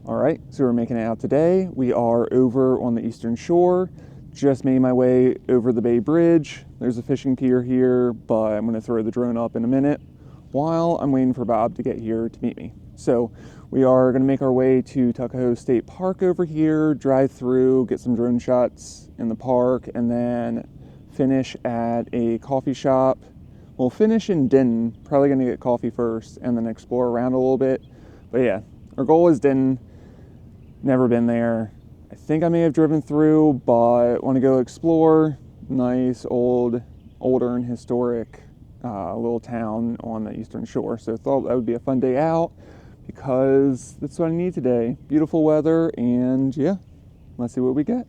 All right, so we're making it out today. We are over on the Eastern Shore. Just made my way over the Bay Bridge. There's a fishing pier here, but I'm gonna throw the drone up in a minute while I'm waiting for Bob to get here to meet me. So we are gonna make our way to Tuckahoe State Park over here, drive through, get some drone shots in the park, and then finish at a coffee shop. We'll finish in Denton, probably gonna get coffee first, and then explore around a little bit. But yeah, our goal is Denton. Never been there. I think I may have driven through, but want to go explore. Nice older and historic little town on the Eastern Shore. So thought that would be a fun day out because that's what I need today. Beautiful weather, and yeah, let's see what we get.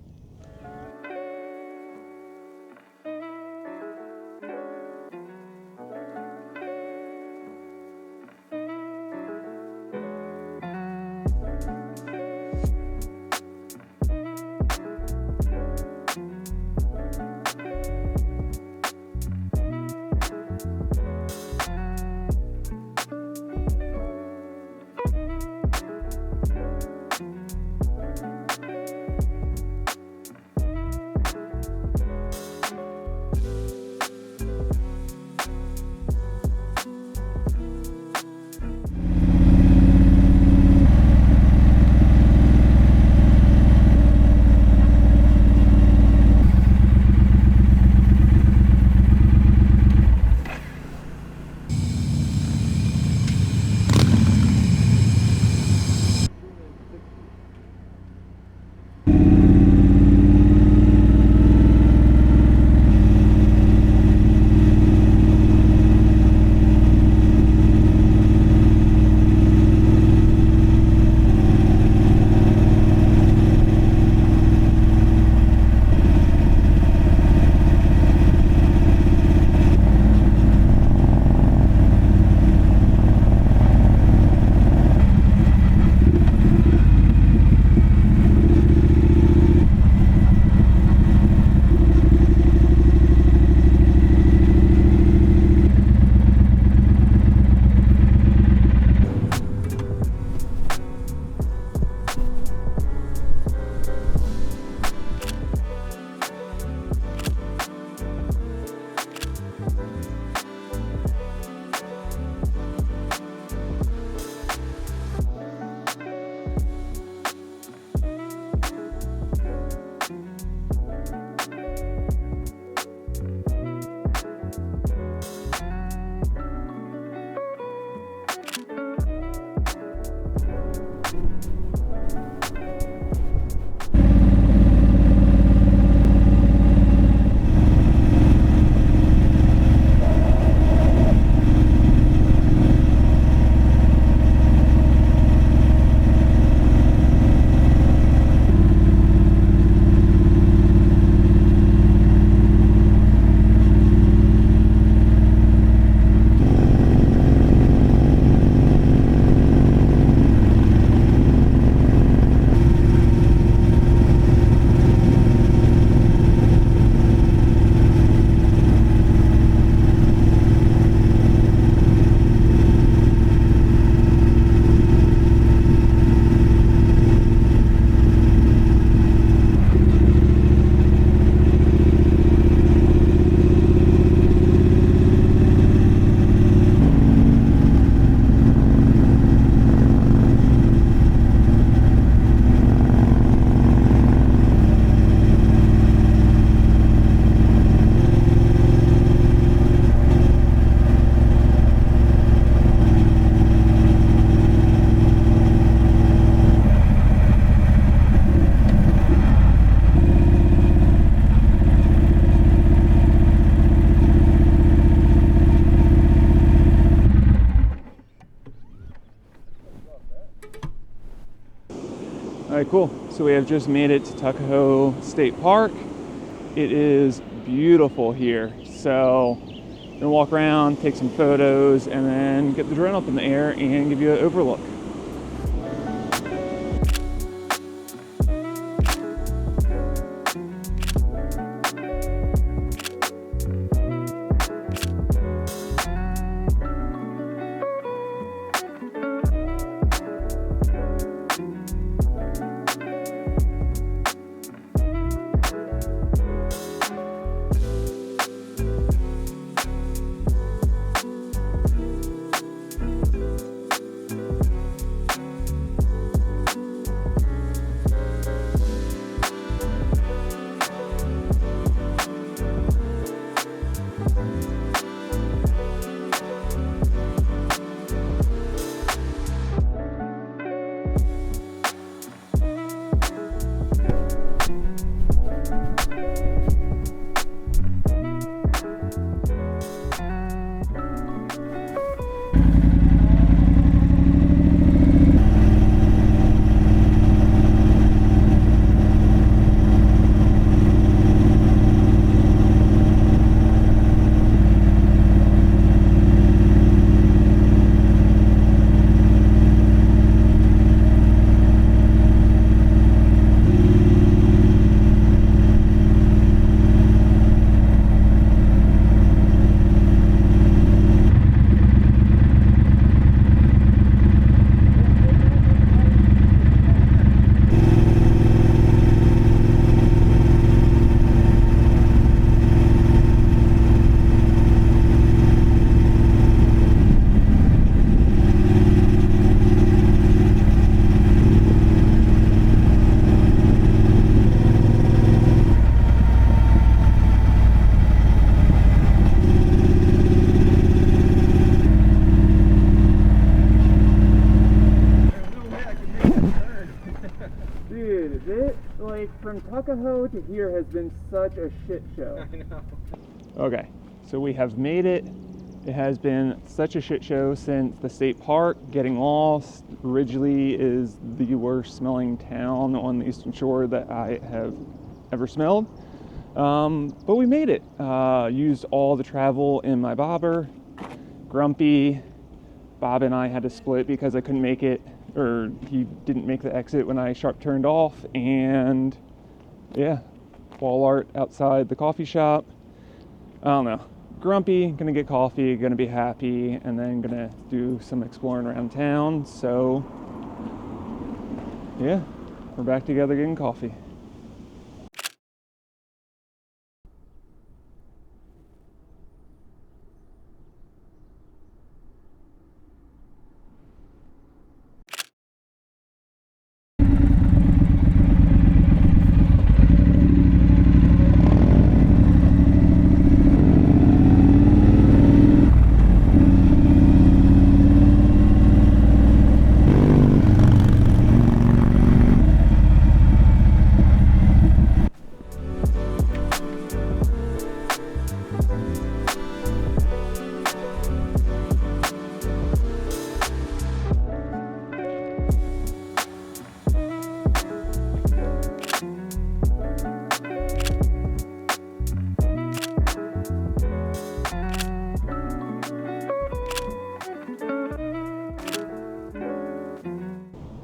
All right, cool. So we have just made it to Tuckahoe State Park. It is beautiful here. So I'm gonna walk around, take some photos, and then get the drone up in the air and give you an overlook. Like, from Tuckahoe to here has been such a shit show. I know. Okay, so we have made it. It has been such a shit show since the state park. Getting lost. Ridgely is the worst smelling town on the Eastern Shore that I have ever smelled. But we made it. Used all the travel in my bobber. Grumpy. Bob and I had to split because I couldn't make it, or he didn't make the exit when I sharp turned off. And yeah, wall art outside the coffee shop. I don't know. Grumpy, gonna get coffee, gonna be happy, and then gonna do some exploring around town. So yeah, we're back together getting coffee.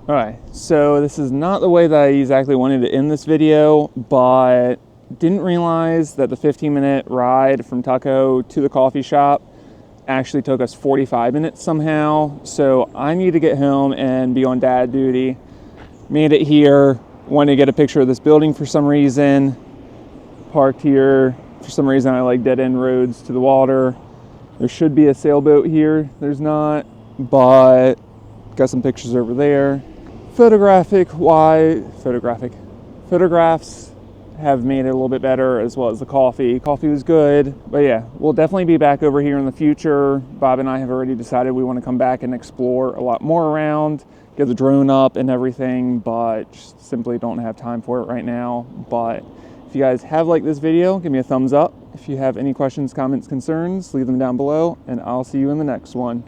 Alright, so this is not the way that I exactly wanted to end this video, but didn't realize that the 15-minute ride from Tuckahoe to the coffee shop actually took us 45 minutes somehow. So I need to get home and be on dad duty. Made it here, wanted to get a picture of this building for some reason. Parked here. For some reason I like dead-end roads to the water. There should be a sailboat here. There's not, but got some pictures over there. Photographs have made it a little bit better, as well as the coffee. Coffee was good, but yeah, we'll definitely be back over here in the future. Bob and I have already decided we want to come back and explore a lot more around, get the drone up and everything, but just simply don't have time for it right now. But if you guys have liked this video, give me a thumbs up. If you have any questions, comments, concerns, leave them down below, and I'll see you in the next one.